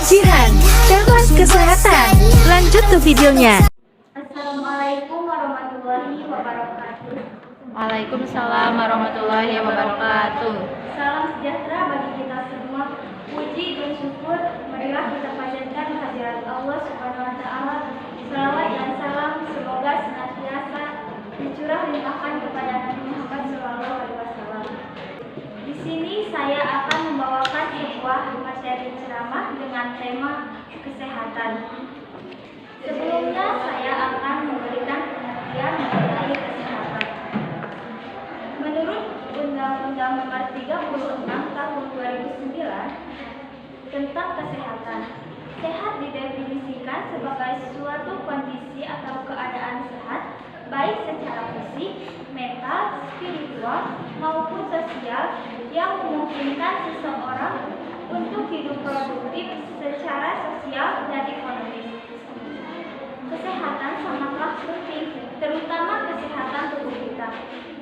Jihan, Camas Kesehatan. Lanjut ke videonya. Assalamualaikum warahmatullahi wabarakatuh. Waalaikumsalam warahmatullahi wabarakatuh. Salam sejahtera bagi kita semua. Puji dan syukur marilah kita panjatkan kehadirat Allah Subhanahu wa taala. Salawat dan salam semoga senantiasa dicurah limpahkan kepada Nabi Muhammad SAW. Di sini saya akan membawakan sebuah materi ceramah dengan tema kesehatan. Sebelumnya saya akan memberikan pengertian mengenai kesehatan. Menurut Undang-Undang Nomor 36 Tahun 2009 tentang kesehatan, sehat didefinisikan sebagai suatu kondisi atau keadaan sehat baik secara fisik, mental, spiritual, maupun sosial yang memungkinkan seseorang untuk hidup produktif secara sosial dan ekonomis. Kesehatan sangatlah penting, terutama kesehatan tubuh kita,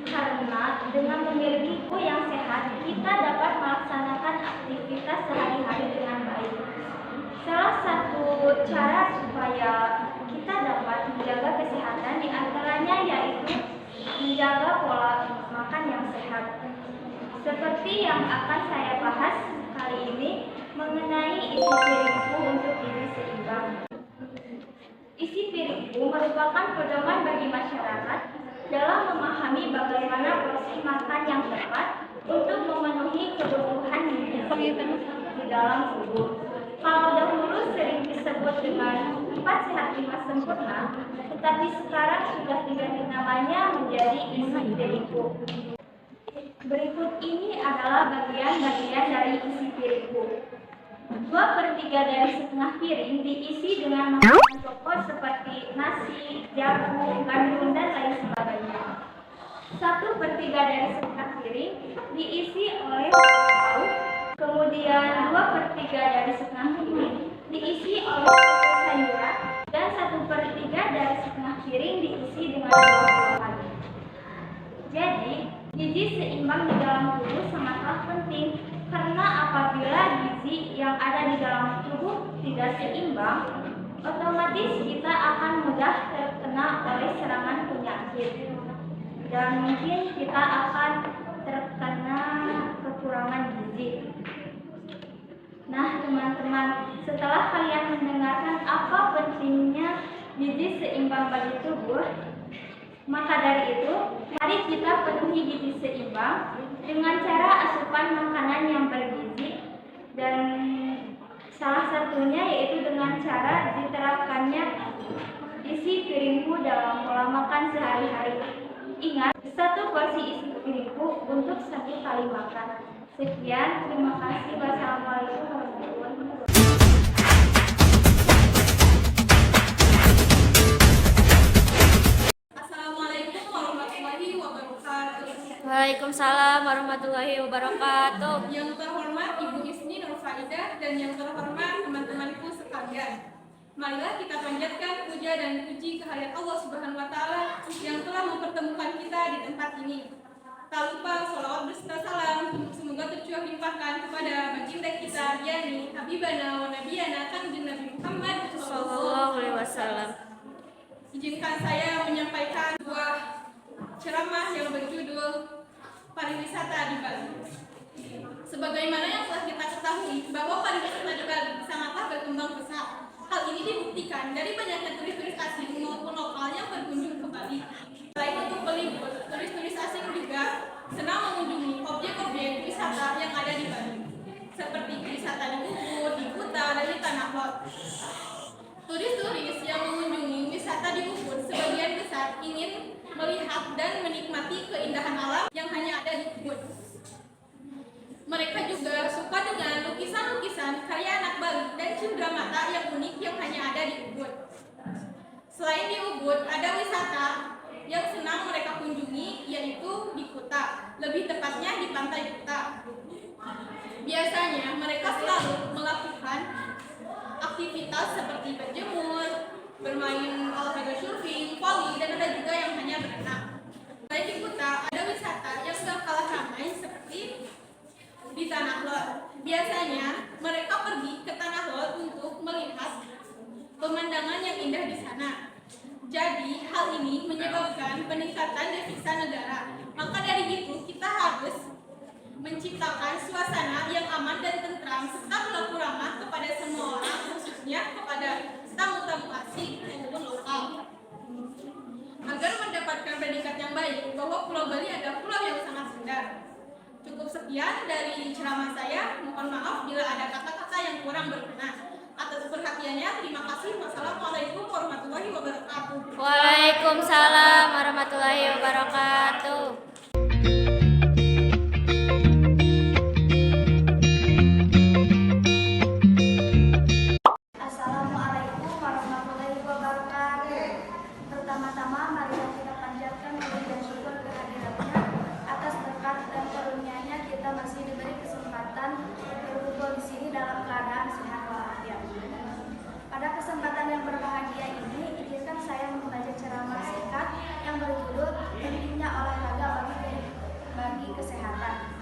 karena dengan memiliki tubuh yang sehat, kita dapat melaksanakan aktivitas sehari-hari dengan baik. Salah satu cara supaya kita dapat menjaga kesehatan diantaranya yaitu menjaga pola makan yang sehat. Seperti yang akan saya bahas kali ini mengenai isi piringku untuk gizi seimbang. Isi piringku merupakan pedoman bagi masyarakat dalam memahami bagaimana porsi makan yang tepat untuk memenuhi kebutuhan gizi di dalam tubuh. Kalau dahulu sering disebut dengan 4 sehat 5 sempurna, tetapi sekarang sudah diganti namanya menjadi isi piringku. Berikut ini adalah bagian-bagian dari isi piringku. 2/3 dari setengah piring diisi dengan makanan pokok seperti nasi, jagung, gandum, dan lain sebagainya. 1/3 dari setengah piring diisi oleh lauk, kemudian 2/3 dari setengah piring diisi oleh sayuran, dan 1/3 dari setengah piring diisi dengan buah-buahan. Jadi, gizi seimbang di dalam tubuh sangatlah penting, karena apabila gizi yang ada di dalam tubuh tidak seimbang, otomatis kita akan mudah terkena oleh serangan penyakit, dan mungkin kita akan terkena kekurangan gizi. Nah teman-teman, setelah kalian mendengarkan apa pentingnya gizi seimbang bagi tubuh, maka dari itu, mari kita penuhi gizi seimbang dengan cara asupan makanan yang bergizi, dan salah satunya yaitu dengan cara diterapkannya isi piringku dalam pola makan sehari-hari. Ingat, 1 porsi isi piringku untuk 1 kali makan. Sekian, terima kasih. Wassalamualaikum warahmatullahi wabarakatuh. Waalaikumsalam warahmatullahi wabarakatuh. Yang terhormat Ibu Isni Nurfaidah dan yang terhormat teman-temanku sekalian. Marilah kita panjatkan puja dan puji kehadirat Allah Subhanahu wa taala yang telah mempertemukan kita di tempat ini. Tak lupa sholawat beserta salam semoga tercurah limpahkan kepada baginda kita yakni Habibana wa Nabiyana Kanjeng Nabi Muhammad sallallahu alaihi wasallam. Izinkan saya menyampaikan sebuah ceramah yang berjudul pariwisata di Bali. Sebagaimana yang telah kita ketahui bahwa pariwisata di Bali sangatlah berkembang pesat. Hal ini dibuktikan dari banyaknya turis-turis asing maupun lokal yang berkunjung ke Bali. Selain untuk meliput, turis-turis asing juga senang mengunjungi objek-objek wisata yang ada di Bali, seperti wisata di Ubud, di Kuta, dan di Tanah Lot. Turis-turis yang mengunjungi wisata di Ubud sebagian besar ingin melihat dan menikmati keindahan alam yang hanya ada di Ubud. Mereka juga suka dengan lukisan-lukisan karya anak Bali dan cenderamata yang unik yang hanya ada di Ubud. Selain di Ubud, ada wisata yang senang mereka kunjungi, yaitu di Kuta, lebih tepatnya di Pantai Kuta. Biasanya mereka selalu melakukan aktivitas seperti berjemur, bermain olahraga surfing, volley, dan ada juga yang hanya berenang. Selain di Kuta, ada wisata yang gak kalah ramai seperti di Tanah Lot. Biasanya mereka pergi ke Tanah Lot untuk negara. Maka dari itu kita harus menciptakan suasana yang aman dan tentram serta berlaku ramah kepada semua orang, khususnya kepada tamu-tamu asing maupun lokal. Agar mendapatkan predikat yang baik bahwa Pulau Bali adalah pulau yang sangat indah. Cukup sekian dari ceramah saya. Mohon maaf bila ada kata-kata yang kurang berkenan. Atas perhatiannya, terima kasih. Wassalamualaikum warahmatullahi wabarakatuh. Waalaikumsalam warahmatullahi wabarakatuh. Assalamualaikum warahmatullahi wabarakatuh. Pertama-tama marilah kita panjatkan puji dan syukur kehadirannya atas berkat dan karunia-Nya kita masih diberi kesempatan berkumpul di sini dalam keadaan sehat walafiat. Pada kesempatan yang berbahagia ini, izinkan saya membaca ceramah singkat yang berjudul pentingnya olahraga bagi kesehatan.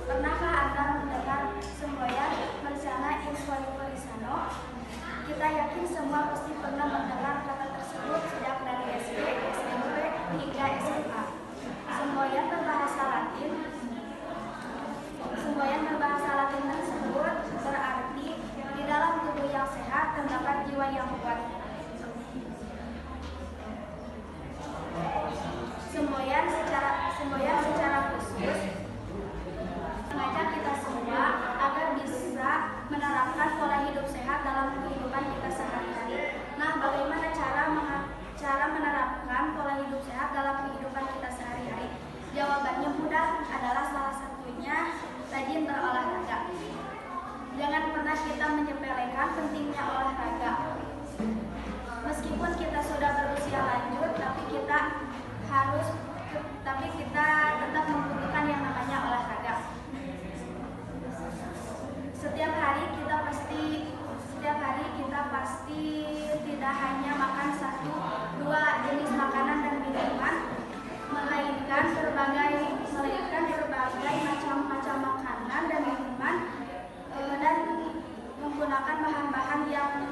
Pernahkah Anda mendengar semboyan Marsana Inforiforisano? Kita yakin semua pasti pernah mendengar kata tersebut sejak dari SD, SMP, hingga SMA. Semboyan berbahasa Latin tersebut berarti di dalam tubuh yang sehat terdapat jiwa yang kuat. Semboyan secara khusus mengajak kita semua agar bisa menerapkan pola hidup sehat dalam kehidupan kita sehari-hari. Nah, bagaimana cara menerapkan pola hidup sehat dalam kehidupan kita sehari-hari? Jawabannya mudah, adalah salah satunya rajin berolahraga. Jangan pernah kita menyepelekan pentingnya olahraga. Meskipun kita sudah berusia lanjut, tapi kita tetap membutuhkan yang namanya olahraga. Setiap hari kita pasti tidak hanya makan 1-2 jenis makanan dan minuman, melainkan berbagai macam makanan dan minuman dan menggunakan bahan-bahan yang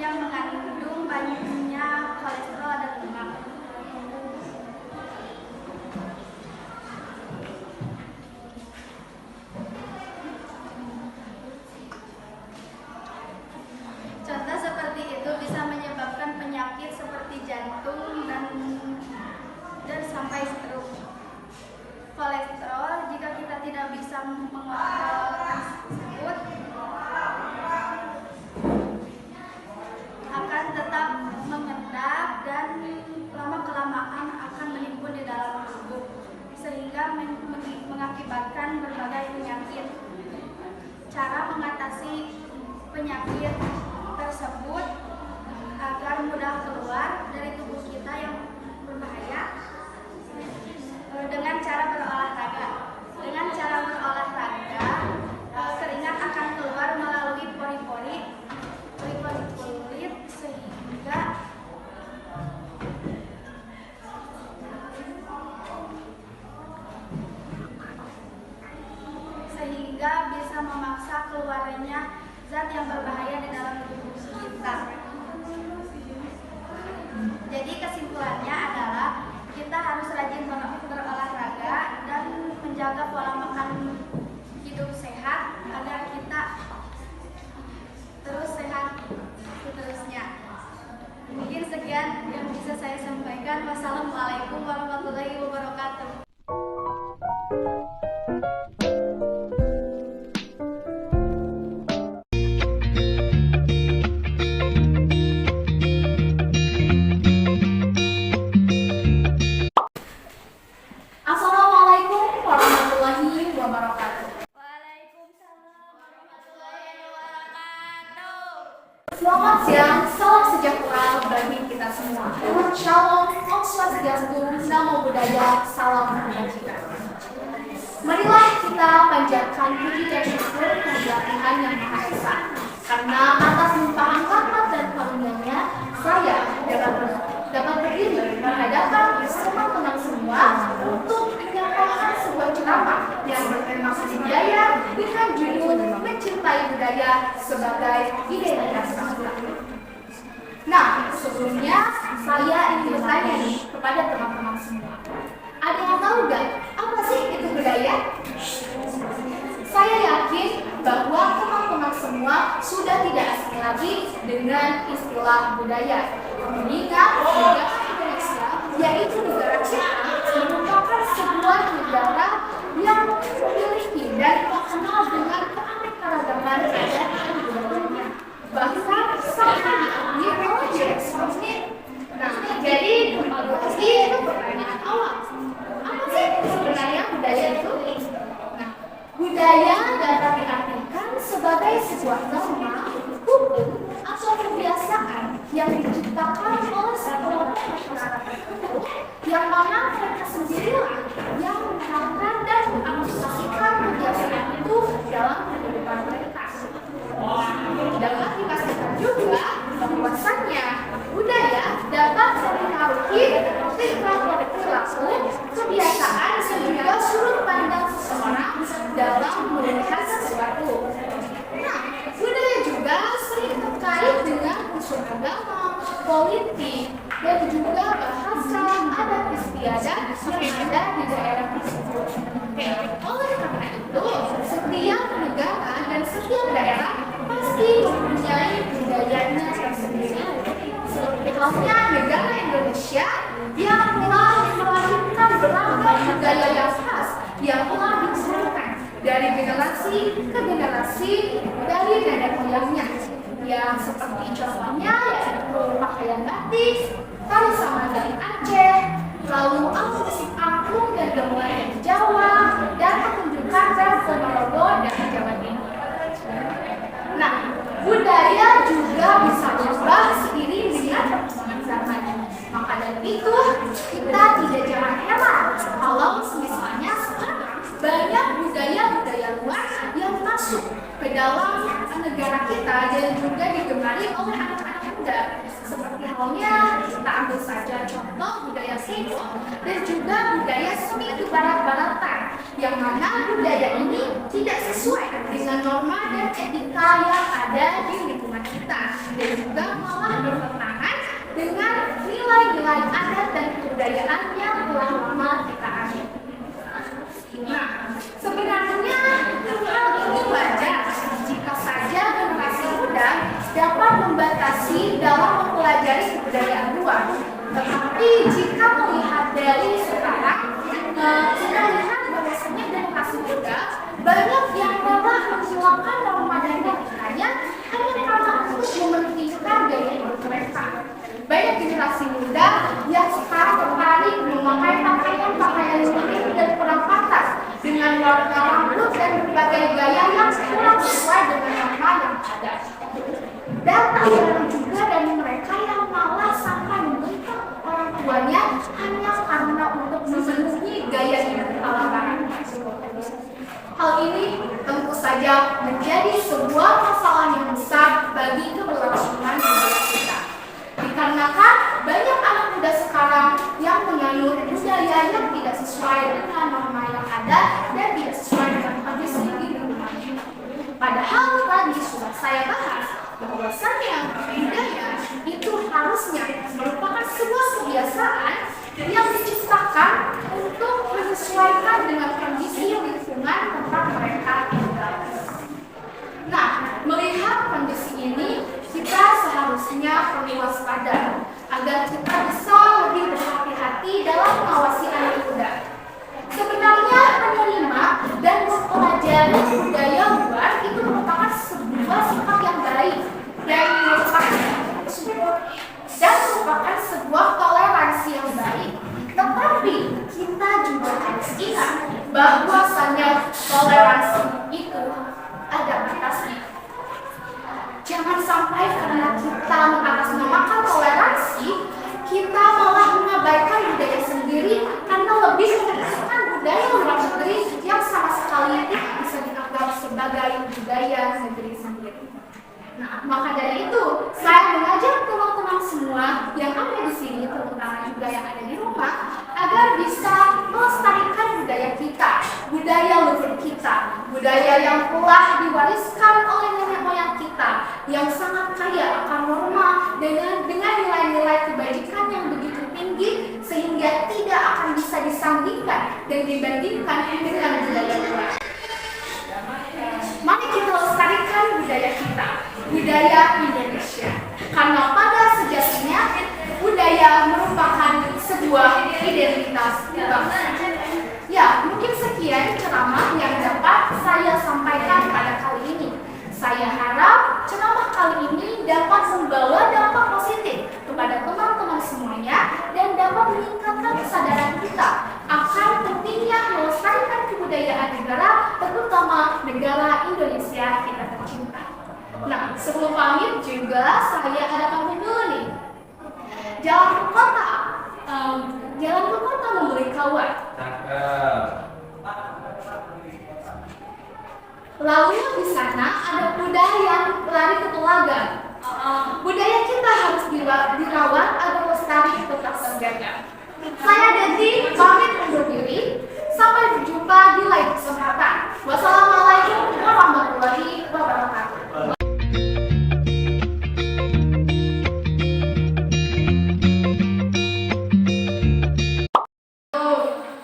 mengandung banyaknya kolesterol dan lemak. Contoh seperti itu bisa menyebabkan penyakit seperti jantung dan sampai stroke. Kolesterol, jika kita tidak bisa mengontrol tersebut, akan tetap mengendap dan lama-kelamaan akan menimbun di dalam tubuh, sehingga mengakibatkan berbagai penyakit. Cara mengatasi penyakit tersebut agar mudah keluar dari tubuh kita yang berbahaya dengan cara berolahraga. Dengan cara berolahraga, keringat akan keluar melalui pori-pori kulit sehingga bisa memaksa keluarnya zat yang berbahaya di dalam tubuh kita. Jadi kesimpulannya adalah kita harus rajin berolahraga dan menjaga pola makan hidup sehat agar kita terus sehat seterusnya. Mungkin sekian yang bisa saya sampaikan. Wassalamualaikum warahmatullahi wabarakatuh. Assalamualaikum warahmatullahi wabarakatuh. Waalaikumsalam warahmatullahi wabarakatuh. Selamat siang, salam sejahtera bagi kita semua. Shalom, Om Swastiastu, Namo Buddhaya, salam kebajikan. Marilah kita panjatkan puji dan syukur kepada Tuhan Yang Maha Esa. Karena atas limpahan rahmat dan karunia-Nya, saya dapat berdiri berhadapan teman-teman semua untuk menyampaikan sebuah ceramah yang bertema budaya dengan judul mencintai budaya sebagai identitas bangsa. Nah, sebelum teman-teman semua. Ada yang tahu gak apa sih itu budaya? Saya yakin bahwa teman-teman semua sudah tidak asing lagi dengan istilah budaya. Mengingat negara Indonesia, yaitu negara kita, merupakan sebuah negara yang memiliki dan terkenal dengan keanekaragaman adat dan budayanya. Bahkan sampai diakui oleh UNESCO. Nah, jadi kembali lagi ke pertanyaan awal. Apa sih sebenarnya budaya itu? Nah, budaya dapat diartikan sebagai sebuah norma, hukum, atau kebiasaan yang diciptakan oleh sekelompok masyarakat tertentu yang mana mereka sendirilah yang menerapkan dan mengaplikasikan kebiasaan itu dalam kehidupan mereka. Dapat dipastikan juga bahwasannya budaya dapat mempengaruhi tingkah perilaku, kebiasaan, dan juga sudut pandang seseorang dalam melihat sesuatu. Nah, budaya juga sering terkait dengan unsur agama, politik, dan juga bahasa adat istiadat yang ada di daerah tersebut. Oleh karena itu, setiap negara dan setiap daerah pasti mempunyai budayanya tersendiri. Seperti halnya negara Indonesia yang telah melahirkan beragam budaya yang khas yang telah diturunkan dari generasi ke generasi dari nenek moyangnya. Yang seperti contohnya yaitu pakaian batik, tari sama dari Aceh, lalu musik angklung dan gamelan dari Jawa, dan pertunjukan dan Ponorogo dari Jawa Timur. Nah, budaya juga bisa berubah seiring dengan perkembangan zaman. Maka dari itu, kita tidak jangan heran kalau misalnya sekarang banyak budaya-budaya luar yang masuk ke dalam negara kita dan juga digemari oleh anak-anak muda. Seperti halnya kita ambil saja contoh budaya K-pop dan juga budaya seni barat-baratan, yang mana budaya ini tidak sesuai dengan norma dan etika yang ada di lingkungan kita dan juga malah bertentangan dengan nilai-nilai adat dan kebudayaan yang telah lama kita anut. Nah, sebenarnya hal ini wajar jika saja generasi muda dapat membatasi dalam mempelajari kebudayaan luar. Tetapi jika melihat dari sekarang, kita lihat bahwasanya generasi muda banyak yang malah menghilangkan norma dan etikanya hanya karena untuk mementingkan gaya hidup mereka. Banyak generasi muda yang sekarang tertarik memakai pakaian-pakaian unik dan kurang pantas dengan warna rambut dan berbagai gaya yang kurang sesuai dengan norma yang ada. Dan tak jarang juga dari mereka yang malah sampai membentak orang tuanya hanya karena untuk memenuhi gaya hidup ala barat. Hal ini tentu saja menjadi sebuah masalah yang besar bagi keberlangsungan budaya kita. Dikarenakan banyak anak muda sekarang yang menganut budaya yang tidak sesuai dengan norma yang ada dan tidak sesuai dengan kondisi di lingkungannya. Padahal tadi sudah saya bahas bahwasannya budaya itu harusnya merupakan sebuah kebiasaan yang diciptakan untuk menyesuaikan dengan kondisi lingkungan tempat mereka tinggal. Nah, melihat kondisi ini, kita seharusnya perlu waspada agar kita bisa lebih berhati-hati dalam mengawasi anak muda. Sebenarnya menerima dan mempelajari budaya luar itu merupakan sebuah sikap yang baik dan merupakan sebuah toleransi yang baik. Tetapi kita juga harus ingat bahwasannya toleransi itu ada batasnya. Jangan sampai karena kita mengatasnamakan toleransi, kita malah mengabaikan budaya sendiri karena lebih mengedepankan budaya luar negeri yang sama sekali tidak bisa dianggap sebagai budaya negeri sendiri. Nah, maka dari itu, saya mengajak teman-teman semua yang ada di sini, terutama juga yang ada di rumah, agar bisa melestarikan budaya kita, budaya leluhur kita, budaya yang telah diwariskan oleh nenek moyang kita, yang sangat kaya akan norma dengan nilai-nilai kebajikan yang begitu tinggi sehingga tidak disandingkan dan dibandingkan dengan budaya luar. Mari kita lestarikan budaya kita, budaya Indonesia. Karena pada sejatinya, budaya merupakan sebuah identitas bangsa. Ya, mungkin sekian ceramah yang dapat saya sampaikan pada kali ini. Saya harap ceramah kali ini dapat membawa dampak positif kepada teman-teman semuanya dan dapat meningkatkan kesadaran kita akan pentingnya melestarikan kebudayaan negara, terutama negara Indonesia kita tercinta. Nah, sebelum pamit juga saya ada pamit dulu nih. Jalan ke kota memberi kawan. Lalu di sana ada kuda yang lari ke telaga. Budaya kita harus dirawat agar lestari tetap terjaga. Saya Desi, pamit undur diri. Sampai berjumpa di lain kesempatan. Wassalamualaikum warahmatullahi wabarakatuh.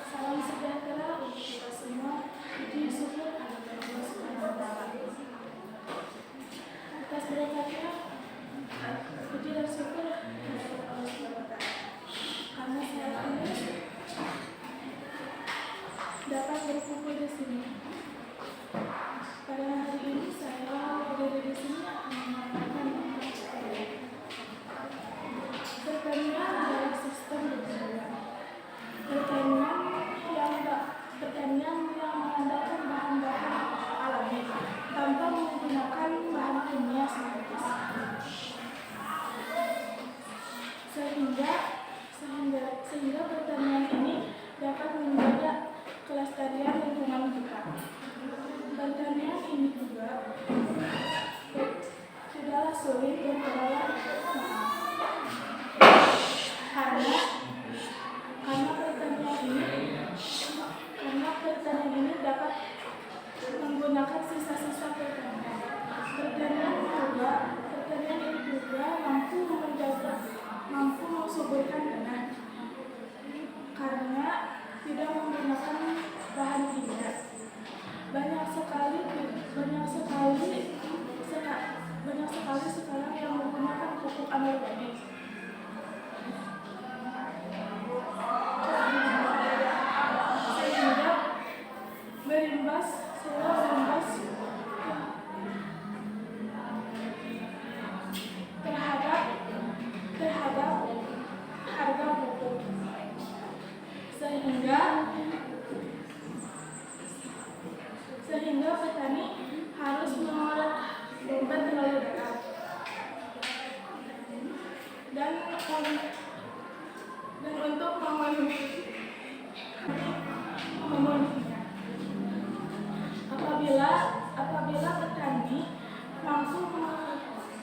Salam sejahtera untuk kita semua. Puji syukur kepada Allah Subhanahu wa Ta'ala. Atas berkatnya, puji dan syukur kepada Allah Subhanahu wa Ta'ala. Karena saya ini dapat berkumpul di sini. Pada hari ini saya berdiri di sini akan mengatakan pertanian adalah sistem budaya. Pertanian yang mengandalkan bahan-bahan alami tanpa menggunakan bahan kimia sintetis, sehingga pertanian ini dapat menjaga kelestarian lingkungan kita. Pertanian ini juga tidaklah sulit dan tidaklah mahal, karena pertanian ini dapat menggunakan sisa-sisa pertanian. Pertanian ini juga mampu mensuburkan tanah karena tidak menggunakan bahan kimia. Banyak sekali sekarang yang menggunakan pupuk anorganik. Sehingga berimbas terhadap harga pupuk, sehingga petani harus mengolah beban terlalu berat dan untuk memenuhinya. Apabila petani mampu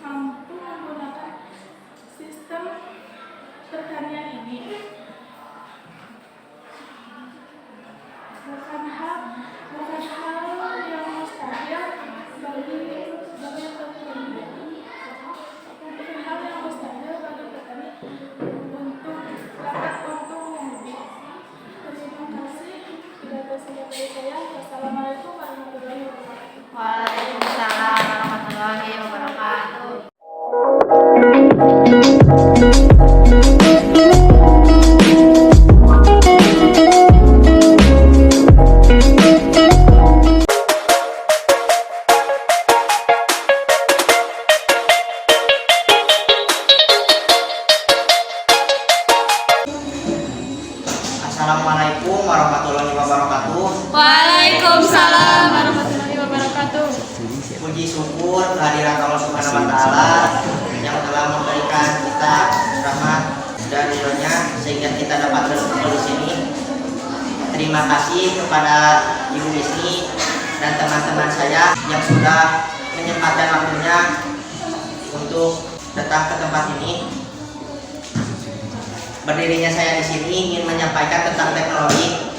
menggunakan sistem pertanian ini, bukan hal yang mustahil bagi petani. Bukan hal yang mustahil bagi petani untuk dapat untung yang lebih. Terima kasih. Tidak bersedia dari saya. Wassalamualaikum warahmatullahi wabarakatuh. Waalaikumsalam warahmatullahi wabarakatuh. Assalamualaikum warahmatullahi wabarakatuh. Waalaikumsalam warahmatullahi wabarakatuh. Puji syukur kehadirat Allah Subhanahu wa Ta'ala yang telah memberikan kita rahmat dan ridhonya sehingga kita dapat berkumpul di sini. Terima kasih kepada Ibu Isni dan teman-teman saya yang sudah menyempatkan waktunya untuk datang ke tempat ini. Berdirinya saya di sini ingin menyampaikan tentang teknologi.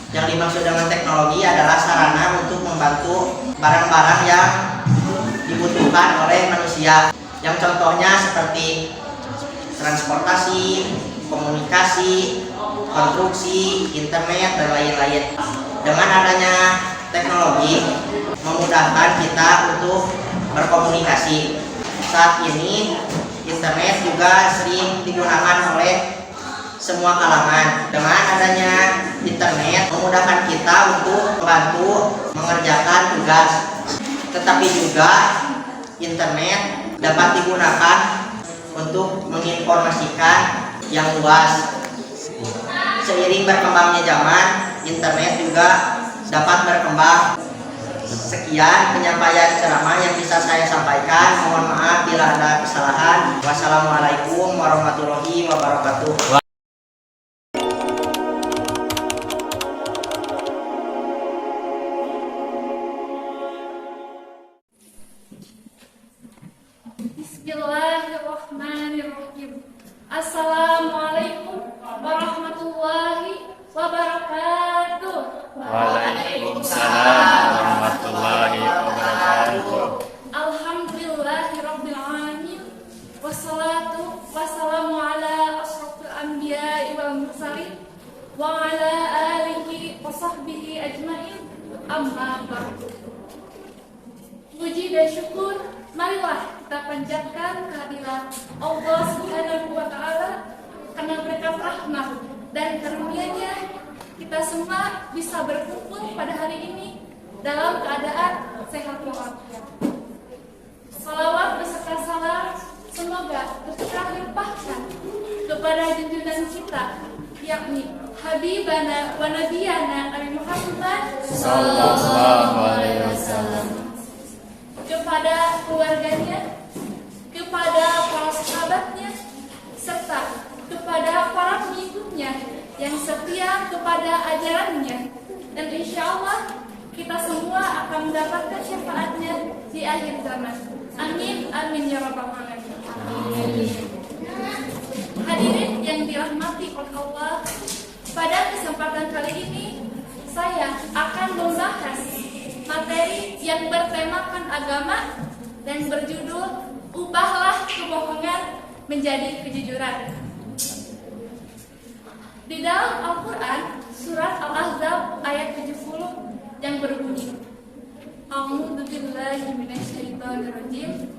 Yang dimaksud dengan teknologi adalah sarana untuk membantu barang-barang yang dibutuhkan oleh manusia. Yang contohnya seperti transportasi, komunikasi, konstruksi, internet, dan lain-lain. Dengan adanya teknologi memudahkan kita untuk berkomunikasi. Saat ini internet juga sering digunakan oleh semua kalangan. Dengan adanya internet memudahkan kita untuk membantu mengerjakan tugas. Tetapi juga internet dapat digunakan untuk menginformasikan yang luas. Seiring berkembangnya zaman, internet juga dapat berkembang. Sekian penyampaian ceramah yang bisa saya sampaikan. Mohon maaf bila ada kesalahan. Wassalamualaikum warahmatullahi wabarakatuh. Bismillahirrahmanirrahim. Assalamualaikum warahmatullahi wabarakatuh. Waalaikumsalam warahmatullahi wabarakatuh. Alhamdulillahirabbil alamin. Wassalatu wassalamu ala asyrofil anbiya'i wal mursalin wa ala alihi wa sahbihi ajmain. Amma ba'du. Puji dan syukur marilah kita panjatkan kehadiran Allah Subhanahu wa taala karena berkat rahmat dan karunia-Nya kita semua bisa berkumpul pada hari ini dalam keadaan sehat walafiat. Salawat beserta salam semoga tercurah limpahkan kepada junjungan kita, yakni Habibana wa Nabiyana Nabi Muhammad Sallallahu alaihi wasallam, kepada keluarganya, kepada para sahabatnya, serta kepada para pengikutnya yang setia kepada ajarannya. Dan insya Allah kita semua akan mendapatkan syafaatnya di akhir zaman. Amin, amin ya rabbal alamin. Hadirin yang dirahmati oleh Allah, pada kesempatan kali ini saya akan membahas materi yang bertemakan agama dan berjudul Ubahlah Kebohongan Menjadi Kejujuran. Di dalam Al-Quran, surat Al-Ahzab ayat 70 yang berbunyi, A'udzu billahi minasyaitonir rajim.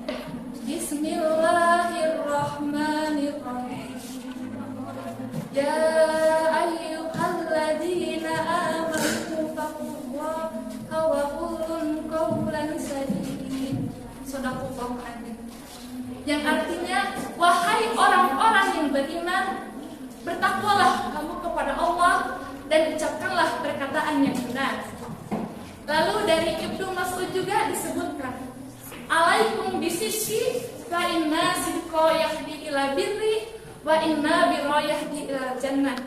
Bismillahirrahmanirrahim. Ya ayyuhalladzina amanu taqullaha wa qulu qawlan sadida. Shadaqallahu adzim. Yang artinya, wahai orang-orang yang beriman, bertakwalah kamu kepada Allah dan ucapkanlah perkataan yang benar. Lalu dari Ibnu Mas'ud juga disebutkan, alaikum bisidqi fa inna sidqa yahdi ila birri wa inna birra yahdi ila jannah.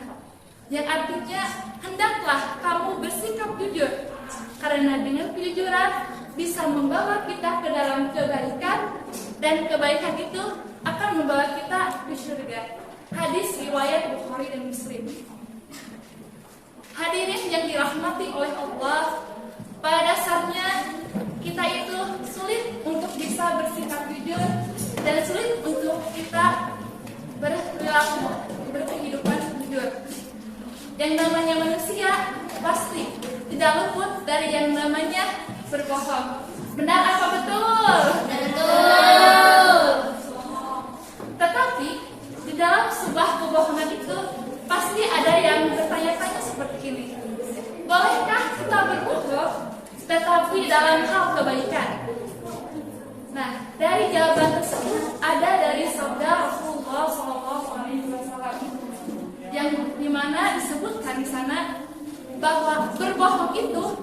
Yang artinya, hendaklah kamu bersikap jujur, karena dengan kejujuran bisa membawa kita ke dalam kebaikan, dan kebaikan itu akan membawa kita ke surga. Hadis riwayat Bukhari dan Muslim. Hadirin yang dirahmati oleh Allah, pada dasarnya kita itu sulit untuk bisa bersikap jujur dan sulit untuk kita berperilaku berkehidupan jujur. Yang namanya manusia pasti tidak luput dari yang namanya berbohong. Benar apa betul? Betul. Tetapi di dalam sebuah kebohongan itu pasti ada yang bertanya-tanya seperti ini. Bolehkah kita berbohong tetapi dalam hal kebaikan? Nah, dari jawaban tersebut ada dari sabda Rasulullah SAW yang dimana disebutkan di sana bahwa berbohong itu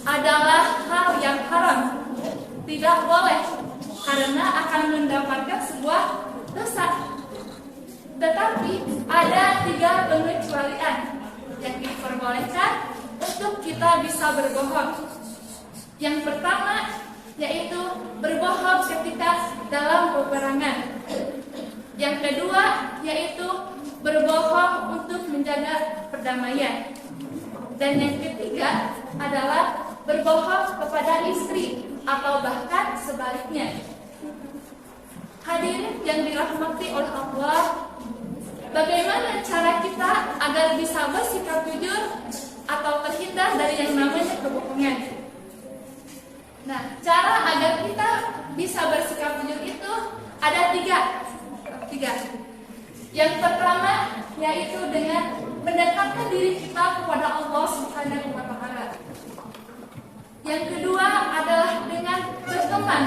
adalah hal yang haram, tidak boleh karena akan mendapatkan sebuah dosa. Tetapi ada 3 pengecualian yang diperbolehkan untuk kita bisa berbohong. Yang pertama yaitu berbohong ketika dalam peperangan. Yang kedua yaitu berbohong untuk menjaga perdamaian. Dan yang ketiga adalah berbohong kepada istri atau bahkan sebaliknya. Hadirin yang dirahmati oleh Allah, bagaimana cara kita agar bisa bersikap jujur atau terhindar dari yang namanya kebohongan. Nah, cara agar kita bisa bersikap jujur itu ada tiga. Yang pertama yaitu dengan mendekatkan diri kita kepada Allah Subhanahu wa Ta'ala. Yang kedua adalah dengan berteman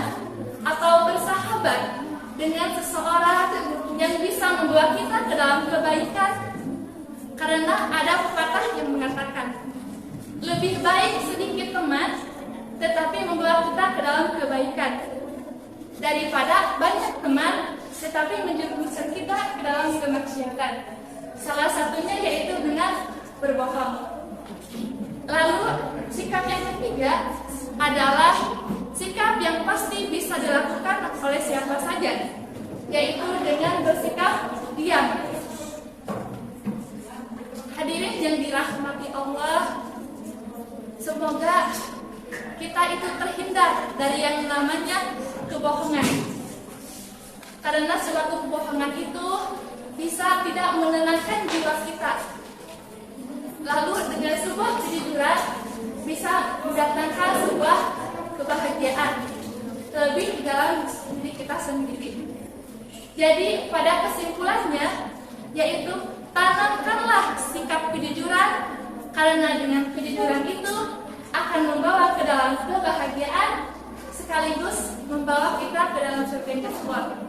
atau bersahabat dengan seseorang yang bisa membawa kita ke dalam kebaikan. Karena ada pepatah yang mengatakan, lebih baik sedikit teman tetapi membawa kita ke dalam kebaikan daripada banyak teman tetapi menjerumuskan kita ke dalam kemaksiatan. Salah satunya yaitu dengan berbohong. Lalu sikap yang ketiga adalah sikap yang pasti bisa dilakukan oleh siapa saja, yaitu dengan bersikap diam. Hadirin yang dirahmati Allah, semoga kita itu terhindar dari yang namanya kebohongan. Karena suatu kebohongan itu bisa tidak menenangkan jiwa kita. Lalu dengan sebuah kejujuran bisa mendatangkan sebuah kebahagiaan terlebih dalam diri kita sendiri. Jadi pada kesimpulannya yaitu tanamkanlah sikap kejujuran, karena dengan kejujuran itu akan membawa ke dalam kebahagiaan sekaligus membawa kita ke dalam surga Allah.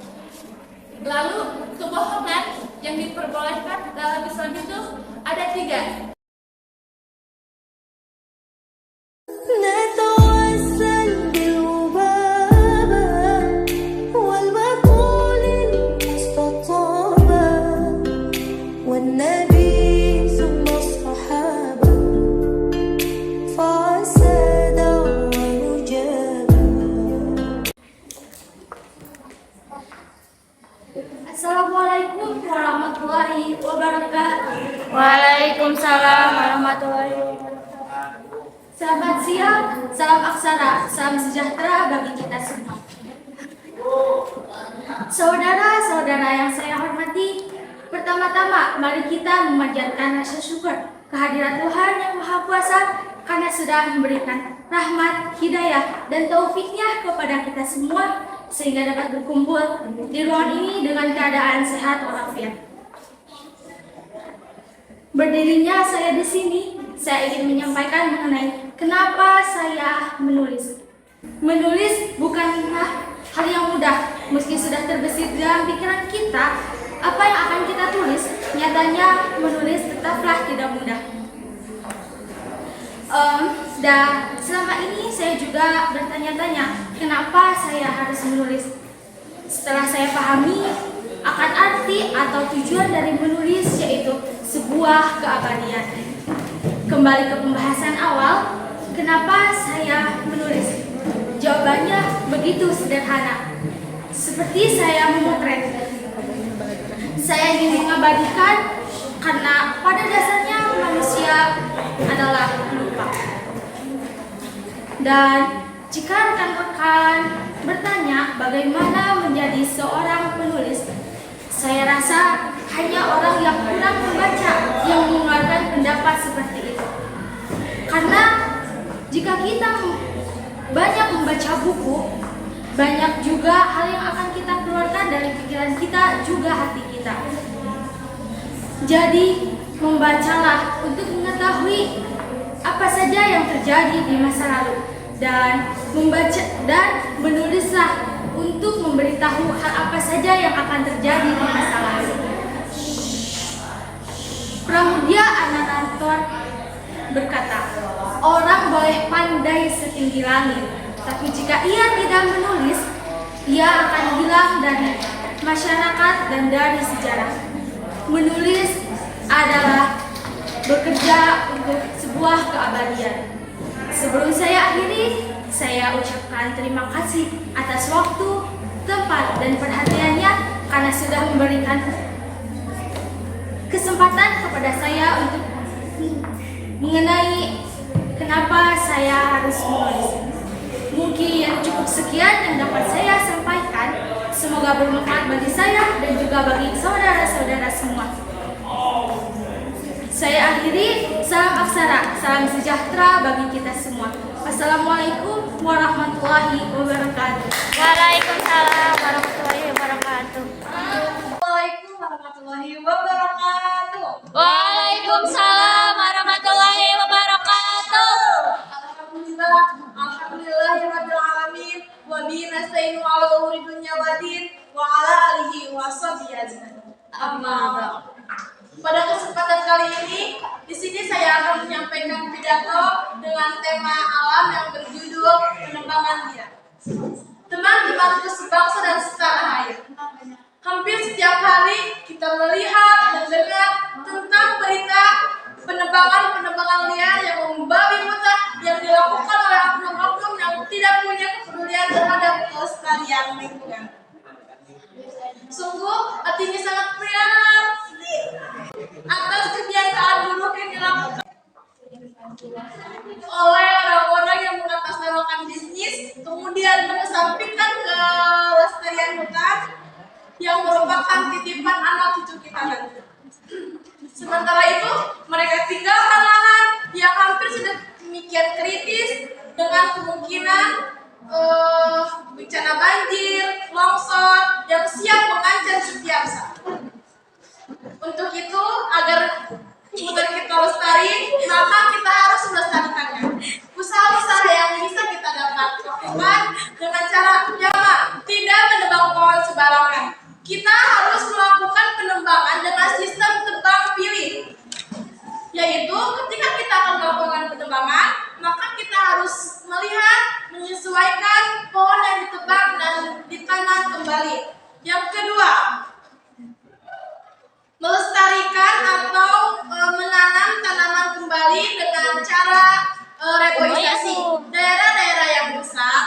Lalu kebohongan yang diperbolehkan dalam Islam itu ada 3. نتوسل بالمبابة والمقول المستطابة والنبي ثم الصحابة فعسى دعوة نجابة. Assalamualaikum warahmatullahi wabarakatuh. Waalaikumsalam warahmatullahi wabarakatuh. Selamat siang, salam aksara, salam sejahtera bagi kita semua. Saudara-saudara yang saya hormati, pertama-tama mari kita memanjatkan rasa syukur kehadirat Tuhan yang Maha Kuasa karena sudah memberikan rahmat, hidayah, dan taufiknya kepada kita semua sehingga dapat berkumpul di ruangan ini dengan keadaan sehat walafiat. Berdirinya saya di sini, saya ingin menyampaikan mengenai kenapa saya menulis. Menulis bukanlah hal yang mudah, meski sudah terbesit dalam pikiran kita apa yang akan kita tulis. Nyatanya menulis tetaplah tidak mudah. Dan selama ini saya juga bertanya-tanya kenapa saya harus menulis. Setelah saya pahami akan arti atau tujuan dari menulis, yaitu sebuah keabadian. Kembali ke pembahasan awal, kenapa saya menulis? Jawabannya begitu sederhana. Seperti saya memotret. Saya ingin mengabadikan karena pada dasarnya manusia adalah pelupa. Dan jika rekan-rekan bertanya bagaimana menjadi seorang penulis, saya rasa hanya orang yang kurang membaca yang mengeluarkan pendapat seperti itu. Karena jika kita banyak membaca buku, banyak juga hal yang akan kita keluarkan dari pikiran kita, juga hati kita. Jadi, membacalah untuk mengetahui apa saja yang terjadi di masa lalu, dan membaca dan menulislah untuk memberitahu hal apa saja yang akan terjadi di masa lalu. Pramudia Anantanur berkata, orang boleh pandai setinggi langit, tapi jika ia tidak menulis, ia akan hilang dari masyarakat dan dari sejarah. Menulis adalah bekerja untuk sebuah keabadian. Sebelum saya akhiri, saya ucapkan terima kasih atas waktu, tempat, dan perhatiannya karena sudah memberikan kesempatan kepada saya untuk mengenai kenapa saya harus menulis. Mungkin cukup sekian yang dapat saya sampaikan. Semoga bermanfaat bagi saya dan juga bagi saudara-saudara semua. Saya akhiri, salam aksara, salam sejahtera bagi kita semua. Assalamualaikum warahmatullahi wabarakatuh. Waalaikumsalam warahmatullahi wabarakatuh. Assalamualaikum warahmatullahi wabarakatuh. Waalaikumsalam warahmatullahi wabarakatuh. Alhamdulillahirabbil alamin wa bihi nasta'inu 'ala umuri dunya waddin wa 'ala alihi wa sahbihi ajmain. Amma ba'd. Pada kesempatan kali ini, di sini saya akan menyampaikan pidato dengan tema alam yang berjudul Penebangan Liar. Teman-temanku sebangsa dan setanah air, hampir setiap hari kita melihat dan dengar tentang berita penebangan liar yang membabi buta yang dilakukan oleh oknum-oknum yang tidak punya kepedulian terhadap kelestarian lingkungan. Sungguh hatinya sangat prihatin atas kebiasaan buruk yang dilakukan oleh orang-orang yang mengatasnamakan bisnis, kemudian mengesampingkan kelestarian hutan yang merupakan titipan anak cucu kita nanti. Sementara itu, mereka tinggalkan lahan yang hampir sedemikian kritis dengan kemungkinan bencana banjir, longsor yang siap mengancam setiap saat. Untuk itu, agar hutan kita lestari, maka kita harus melestarikannya. Usaha-usaha yang bisa kita dapat lakukan dengan cara pertama, tidak menebang pohon sembarangan. Kita harus melakukan penebangan dengan sistem tebang pilih, yaitu ketika kita akan melakukan penebangan, maka kita harus melihat, menyesuaikan pohon yang ditebang dan ditanam kembali. Yang kedua, melestarikan atau menanam tanaman kembali dengan cara reboisasi. Daerah-daerah yang rusak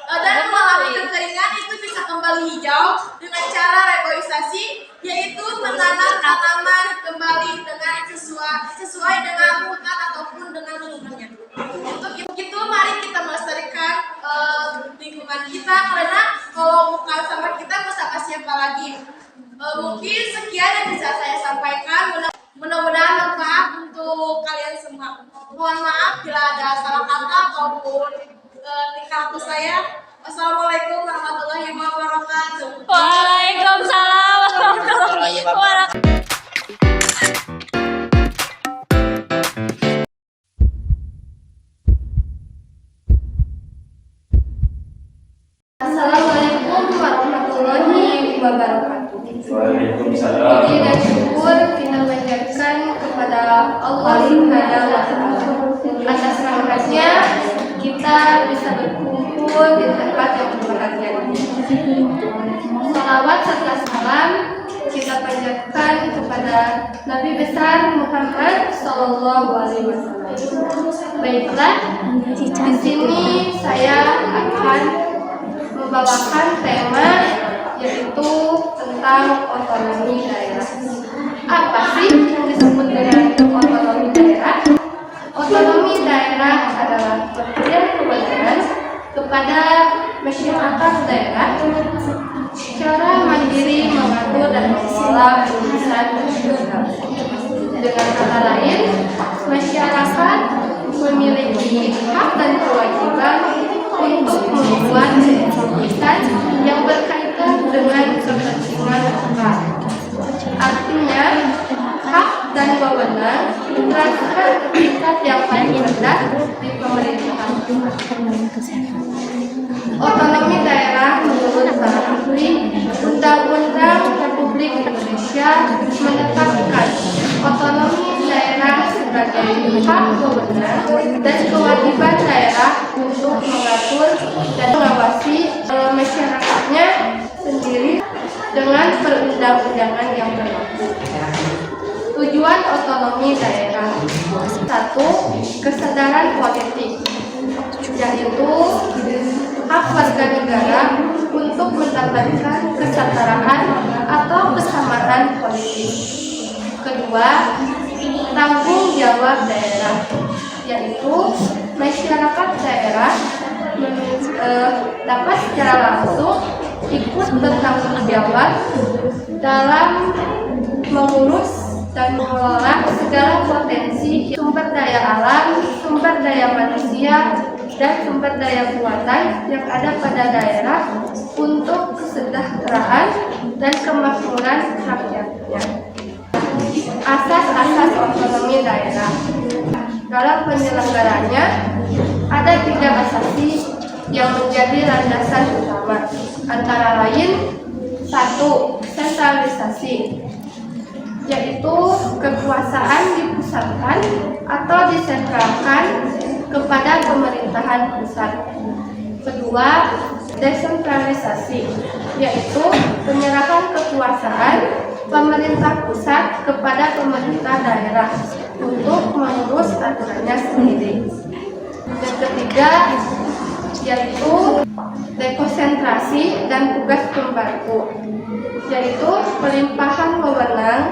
dan mengalami kekeringan itu bisa kembali hijau dengan cara reboisasi, yaitu menanam tanaman kembali dengan sesuai dengan hutan ataupun dengan lingkungannya. Untuk itu mari kita melestarikan lingkungan kita, karena kalau bukan sama kita mau sama siapa lagi. Mungkin sekian yang bisa saya sampaikan. Mudah-mudahan bermanfaat untuk kalian semua. Mohon maaf bila ada salah kata ataupun tingkah laku saya. Wassalamualaikum warahmatullahi wabarakatuh. Waalaikumsalam warahmatullahi wabarakatuh. Assalamualaikum warahmatullahi wabarakatuh. Waalaikumsalam. Puji dan syukur kita panjatkan kepada Allah Subhanahu wa Ta'ala. Atas rahmatnya kita bisa berkumpul di tempat yang berbahagia ini. Salawat serta salam kita panjatkan kepada Nabi besar Muhammad Sallallahu Alaihi Wasallam. Baiklah, di sini saya akan membawakan tema yaitu tentang otonomi daerah. Apa sih yang disebut dengan otonomi daerah? Otonomi daerah adalah pemberian kewenangan kepada masyarakat daerah secara mandiri mengatur dan mengelola urusan nasional. Dengan kata lain, masyarakat memiliki hak dan kewajiban untuk membuat keputusan yang berkaitan dengan kepentingan umat. Artinya, hak dan wewenang ditransfer ke tingkat yang paling rendah di pemerintahan. Otonomi daerah menurut para ahli Undang-Undang Republik Indonesia menetapkan otonomi daerah sebagai hak wewenang dan kewajiban daerah untuk mengatur dan mengawasi masyarakatnya sendiri dengan perundang-undangan yang berlaku. Tujuan otonomi daerah: 1. Kesadaran politik, yaitu hak warga negara untuk mendapatkan kesetaraan atau kesamaan politik. Kedua, tanggung jawab daerah, yaitu masyarakat daerah dapat secara langsung ikut bertanggung jawab dalam mengurus dan mengelola segala potensi sumber daya alam, sumber daya manusia, dan sumber daya buatan yang ada pada daerah untuk kesejahteraan dan kemakmuran rakyatnya. Asas-asas otonomi daerah. Dalam penyelenggaranya, ada 3 asasi yang menjadi landasan utama, antara lain 1. Sentralisasi, yaitu kekuasaan dipusatkan atau disentralkan kepada pemerintahan pusat. 2. Desentralisasi, yaitu penyerahan kekuasaan pemerintah pusat kepada pemerintah daerah untuk mengurus aturannya sendiri. Yang ketiga yaitu dekonsentrasi dan tugas pembantu, yaitu pelimpahan wewenang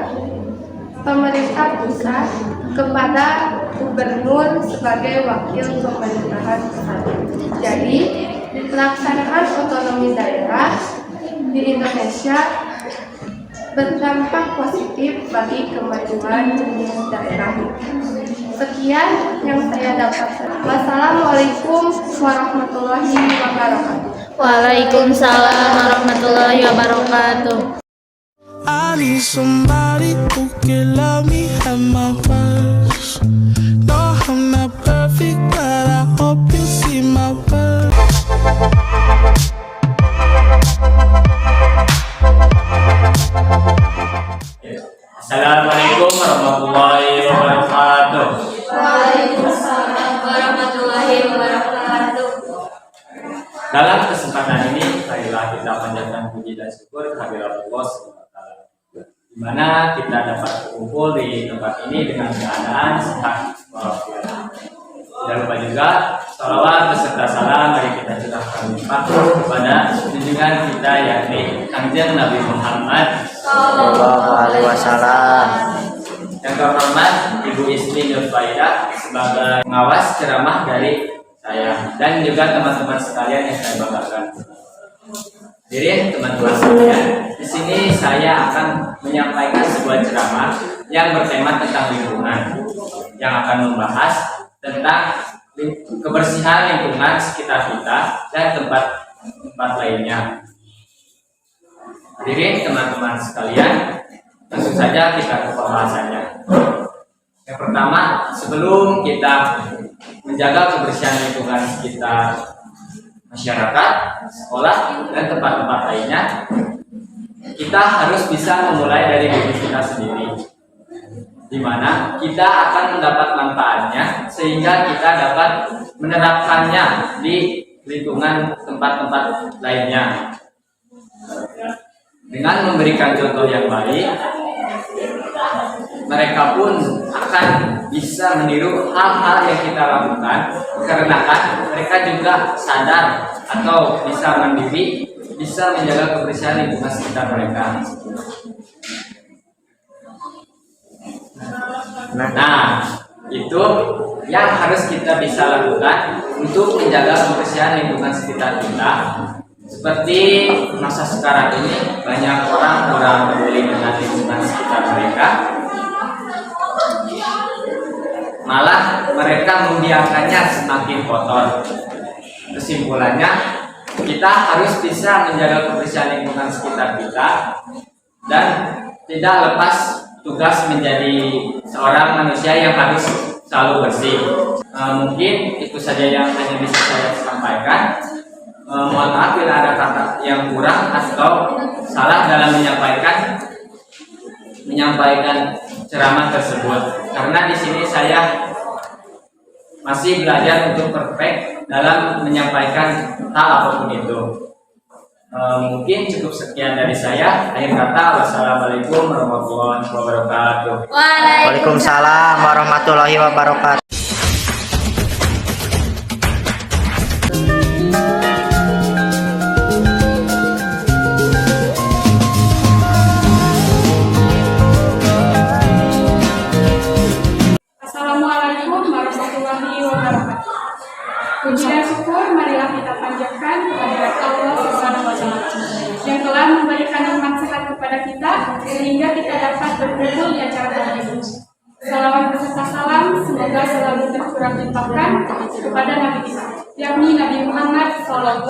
pemerintah pusat kepada gubernur sebagai wakil pemerintahan pusat. Jadi, pelaksanaan otonomi daerah di Indonesia berdampak positif bagi kemajuan daerah. Sekian yang saya dapatkan. Wassalamualaikum warahmatullahi wabarakatuh. Waalaikumsalam warahmatullahi wabarakatuh. I need somebody who can love me at my worst. No, I'm not perfect, but I hope you see my worth. Assalamualaikum warahmatullahi wabarakatuh. Waalaikumsalam warahmatullahi wabarakatuh. Dalam kesempatan ini, marilah kita panjatkan puji dan syukur kehadirat Allah SWT, di mana kita dapat berkumpul di tempat ini dengan keadaan sehat walafiat. Jangan lupa juga salawat beserta salam mari kita curahkan limpah kepada junjungan kita yakni Kanjeng Nabi Muhammad Sallallahu alaihi wasallam. Yang terhormat Ibu Ismi Nurfaidah sebagai pengawas ceramah dari saya dan juga teman-teman sekalian yang saya banggakan. Hadirin teman-teman sekalian, di sini saya akan menyampaikan sebuah ceramah yang bertema tentang lingkungan, yang akan membahas tentang kebersihan lingkungan sekitar kita dan tempat-tempat lainnya. Hadirin teman-teman sekalian, langsung saja kita ke pembahasannya. Yang pertama, sebelum kita menjaga kebersihan lingkungan sekitar masyarakat, sekolah, dan tempat-tempat lainnya, kita harus bisa memulai dari diri kita sendiri, di mana kita akan mendapat manfaatnya sehingga kita dapat menerapkannya di lingkungan tempat-tempat lainnya. Dengan memberikan contoh yang baik, mereka pun akan bisa meniru hal-hal yang kita lakukan, karena kan mereka juga sadar atau bisa mandiri, bisa menjaga kebersihan lingkungan sekitar mereka. Nah, itu yang harus kita bisa lakukan untuk menjaga kebersihan lingkungan sekitar kita. Seperti masa sekarang ini, banyak orang kurang peduli dengan lingkungan sekitar mereka. Malah mereka membiarkannya semakin kotor. Kesimpulannya, kita harus bisa menjaga kebersihan lingkungan sekitar kita dan tidak lepas tugas menjadi seorang manusia yang harus selalu bersih. Mungkin itu saja yang hanya bisa saya sampaikan. Mohon maaf bila ada kata yang kurang atau salah dalam menyampaikan ceramah tersebut. Karena di sini saya masih belajar untuk perfect dalam menyampaikan hal apapun itu. Mungkin cukup sekian dari saya. Akhir kata, wassalamualaikum warahmatullahi wabarakatuh. Waalaikumsalam warahmatullahi wabarakatuh. Assalamualaikum warahmatullahi wabarakatuh. Puji dan syukur marilah kita panjatkan kepada Allah Subhanahu wa Ta'ala yang telah memberikan nikmat sehat kepada kita kita sehingga kita dapat berkumpul di acara kali ini. Salawat beserta salam semoga selalu tercurah limpahkan kepada Nabi kita, yakni Nabi Muhammad SAW.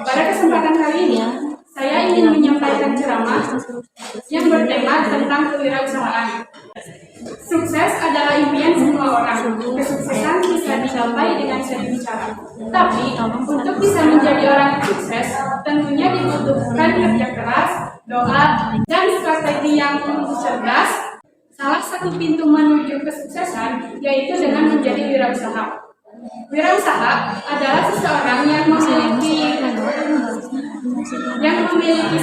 Pada kesempatan kali ini, saya ingin menyampaikan ceramah yang bertema tentang kewirausahaan. Sukses adalah impian semua orang. Kesuksesan bisa dicapai dengan sering bicara. Tapi, untuk bisa menjadi orang yang sukses, tentunya dibutuhkan kerja keras, doa, dan strategi yang cerdas. Salah satu pintu menuju kesuksesan yaitu dengan menjadi wirausaha. Wirausaha adalah seseorang yang memiliki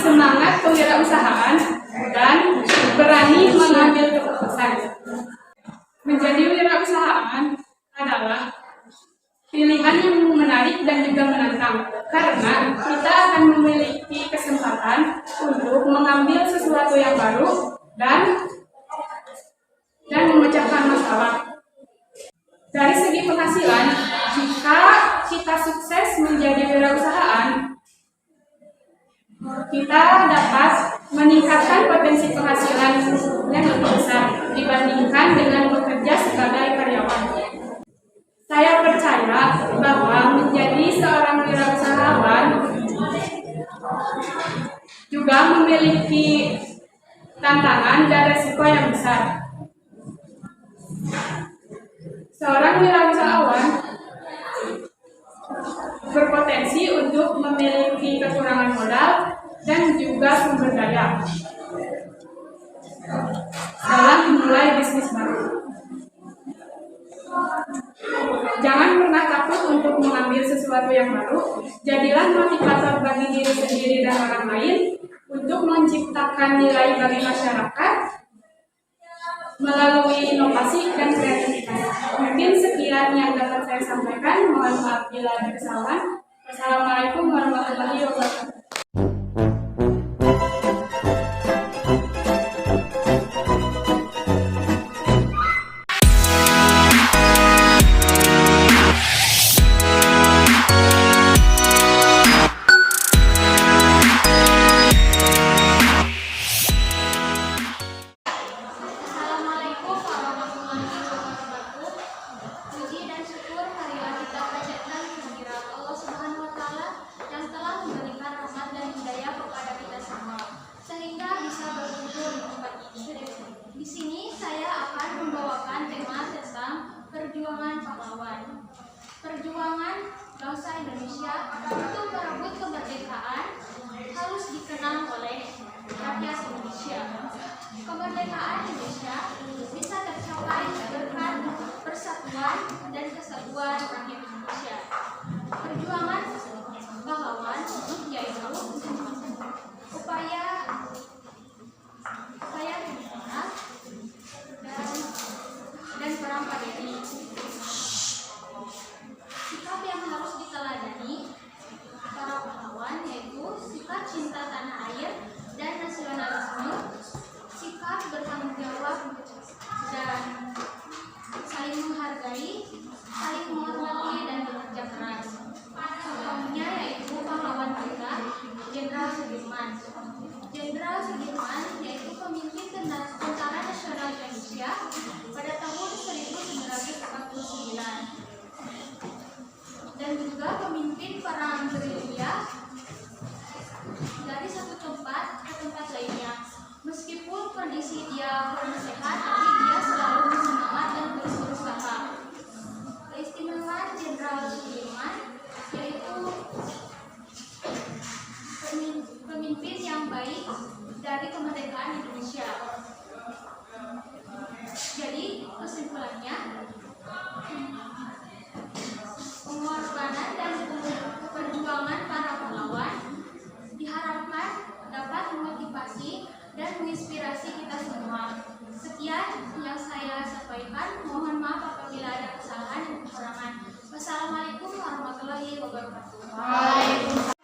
semangat kewirausahaan dan berani mengambil keputusan. Menjadi wirausahaan adalah pilihan yang menarik dan juga menantang, karena kita akan memiliki kesempatan untuk mengambil sesuatu yang baru dan memecahkan masalah. Dari segi penghasilan, jika kita sukses menjadi wirausahaan, kita dapat meningkatkan potensi penghasilan yang lebih besar dibandingkan dengan bekerja sebagai karyawan. Saya percaya bahwa menjadi seorang wirausahawan juga memiliki tantangan dan resiko yang besar. Seorang wirausahawan berpotensi untuk memiliki kekurangan modal dan juga sumber daya dalam memulai bisnis baru. Jangan pernah takut untuk mengambil sesuatu yang baru. Jadilah motivator bagi diri sendiri dan orang lain untuk menciptakan nilai bagi masyarakat melalui inovasi dan kreativitas. Mungkin sekian yang dapat saya sampaikan. Mohon maaf bila ada kesalahan. Wassalamualaikum warahmatullahi wabarakatuh. Assalamualaikum warahmatullahi wabarakatuh. Puji dan syukur marilah kita panjatkan kehadirat Allah Subhanahu wa taala yang telah memberikan rahmat dan hidayah kepada kita semua sehingga bisa berkumpul di tempat ini. Di sini saya akan membawakan tema tentang perjuangan pahlawan. Perjuangan bangsa Indonesia untuk merebut kemerdekaan harus dikenang oleh rakyat Indonesia. Kemerdekaan Indonesia bisa tercapai berkat persatuan dan kesatuan rakyat Indonesia. Perjuangan pahlawan yaitu upaya negara dan perang PKI. Sikap yang harus diteladani para pahlawan yaitu sikap cinta tanah air dan nasionalisme, sikap bertanggung jawab dan saling menghargai, saling menghormati dan bekerja keras. Contohnya yaitu pahlawan kita, Jenderal Sudirman. Jenderal Sudirman yaitu pemimpin Tentara Nasional Indonesia pada tahun 1949 dan juga pemimpin perang gerilya dari satu tempat ke tempat lainnya. Meskipun kondisi dia kurang sehat, tapi dia selalu bersemangat dan terus berusaha. Keistimewaan Jenderal Sudirman yaitu pemimpin yang baik dari kemerdekaan Indonesia. Jadi kesimpulannya, pengorbanan dan perjuangan para pahlawan diharapkan dapat memotivasi dan menginspirasi kita semua. Sekian yang saya sampaikan. Mohon maaf apabila ada kesalahan dan kekurangan. Wassalamualaikum warahmatullahi wabarakatuh.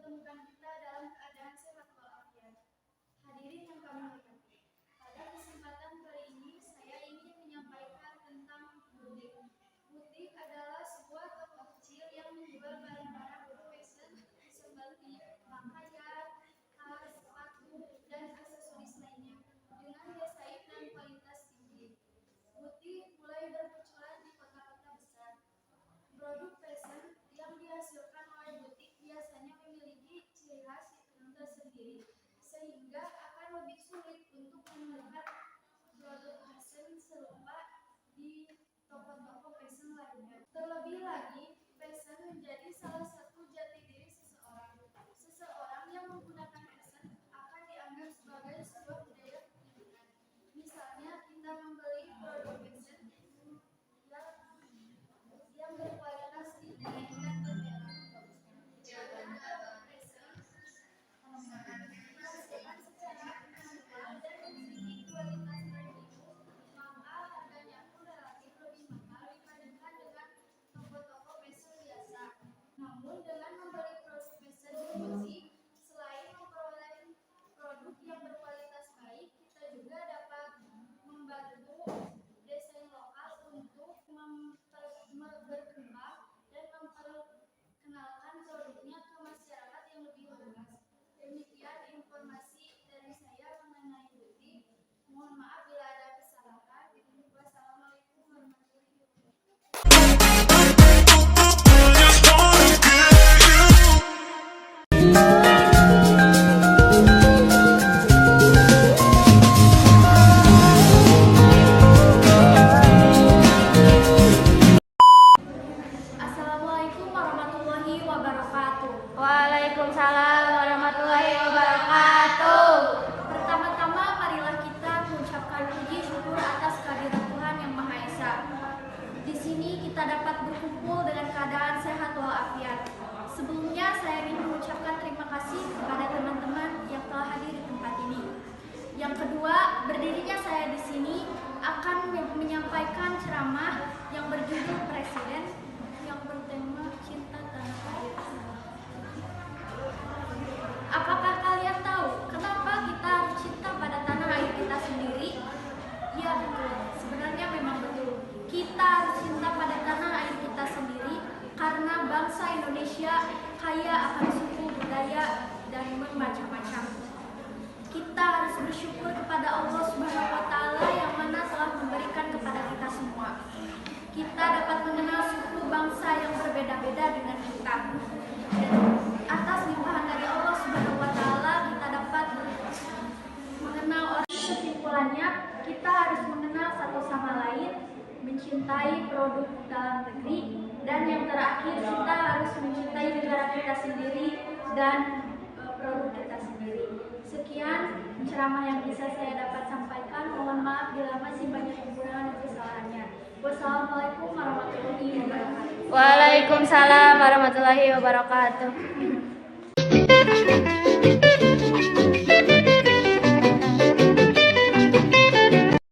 mempertemukan kita dalam keadaan sehat walafiat. Hadirin yang kami hormati, pada kesempatan kali ini saya ingin menyampaikan tentang butik. Butik adalah sebuah toko kecil yang menjual barang-barang fashion seperti pakaian, tas, sepatu, dan aksesoris lainnya dengan daya saing dan kualitas tinggi. Butik mulai bermunculan di kota-kota besar. Produk fashion yang dihasilkan oleh butik biasanya memiliki ciri khas yang tersendiri, sehingga akan lebih sulit untuk melihat produk fashion serupa di toko-toko fashion lainnya. Terlebih lagi, fashion menjadi salah satu jati diri seseorang. Seseorang yang menggunakan fashion akan dianggap sebagai sebuah budaya kehidupan. Misalnya, kita membeli produk fashion yang berkualitas tinggi dan bermerek. Dihasilkan secara manual dan memiliki kualitas premium, maka harganya pun relatif lebih mahal dibandingkan dengan toko-toko fashion biasa. Namun dengan membeli produk fashion di butik, selain memperoleh produk yang berkualitas baik, kita juga dapat membantu desain lokal untuk berkembang dan memperkenalkan produknya ke masyarakat yang lebih luas. Demikian informasi dari saya mengenai butik. Mohon maaf bila ada kesalahan. Wassalamualaikum warahmatullahi wabarakatuh. Assalamualaikum warahmatullahi wabarakatuh. Waalaikumsalam warahmatullahi wabarakatuh. Pertama-tama marilah kita mengucapkan puji syukur atas kehadiran Tuhan Yang Maha Esa. Di sini kita dapat berkumpul dengan keadaan sehat walafiat. Sebelumnya saya ingin mengucapkan terima kasih kepada teman-teman yang telah hadir di tempat ini. Yang kedua, berdirinya saya di sini akan menyampaikan ceramah yang berjudul Presiden yang bertema Cinta Tanah Air. Apakah kalian tahu kenapa kita harus cinta pada tanah air kita sendiri? Ya betul, sebenarnya memang betul. Kita harus cinta pada tanah air kita sendiri karena bangsa Indonesia kaya akan suku, budaya, dan bermacam-macam. Kita harus bersyukur kepada Allah Subhanahu wa Ta'ala yang mana telah memberikan kepada kita semua. Kita dapat mengenal suku bangsa yang berbeda-beda dengan kita. Dan atas limpahan dari Allah Subhanahu wa Ta'ala kita dapat mengenal orang. Kesimpulannya, kita harus mengenal satu sama lain, mencintai produk dalam negeri, dan yang terakhir kita harus mencintai negara kita sendiri dan produk kita sendiri. Sekian ceramah yang bisa saya dapat sampaikan. Mohon maaf bila masih banyak kekurangan dan kesalahannya. Wassalamualaikum warahmatullahi wabarakatuh. Waalaikumsalam warahmatullahi wabarakatuh.